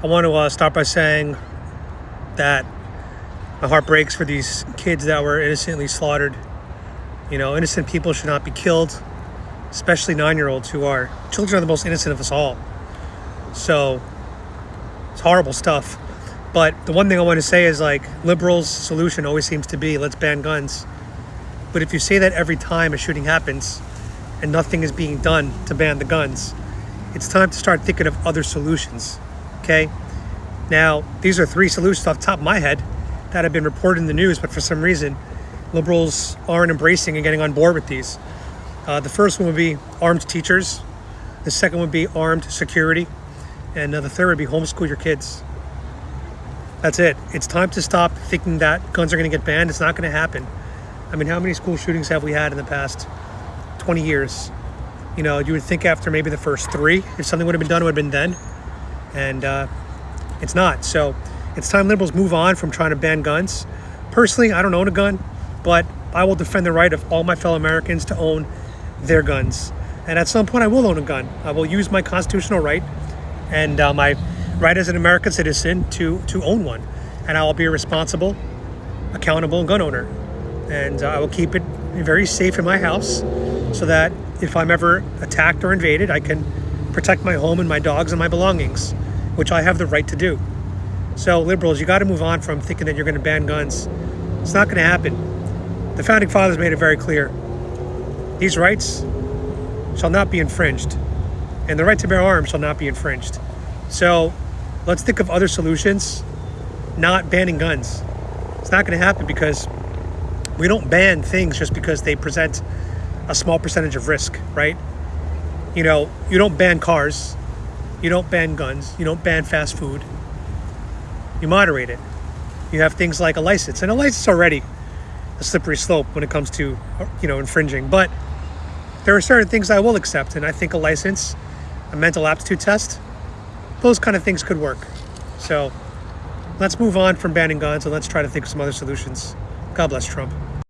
I want to start by saying that my heart breaks for these kids that were innocently slaughtered. You know, innocent people should not be killed, especially 9-year-olds who are children are the most innocent of us all. So it's horrible stuff. But the one thing I want to say is, like, liberals' solution always seems to be, let's ban guns. But if you say that every time a shooting happens and nothing is being done to ban the guns, it's time to start thinking of other solutions, okay? Now, these are 3 solutions off the top of my head that have been reported in the news, but for some reason, liberals aren't embracing and getting on board with these. The first one would be armed teachers. The second would be armed security. And the third would be homeschool your kids. That's it. It's time to stop thinking that guns are going to get banned. It's not going to happen. I mean, how many school shootings have we had in the past 20 years? You know, you would think after maybe the first 3, if something would have been done, it would have been then. And it's not. So it's time liberals move on from trying to ban guns. Personally, I don't own a gun, but I will defend the right of all my fellow Americans to own their guns. And at some point, I will own a gun. I will use my constitutional right and my right as an American citizen to own one. And I will be a responsible, accountable gun owner. And I will keep it very safe in my house so that if I'm ever attacked or invaded, I can protect my home and my dogs and my belongings, which I have the right to do. So liberals, you got to move on from thinking that you're going to ban guns. It's not going to happen. The Founding Fathers made it very clear. These rights shall not be infringed, and the right to bear arms shall not be infringed. So let's think of other solutions, not banning guns. It's not going to happen because we don't ban things just because they present a small percentage of risk, right? You know, you don't ban cars, you don't ban guns, you don't ban fast food. You moderate it. You have things like a license, and a license is already a slippery slope when it comes to, you know, infringing. But there are certain things I will accept, and I think a license, a mental aptitude test, those kind of things could work. So let's move on from banning guns and let's try to think of some other solutions. God bless Trump.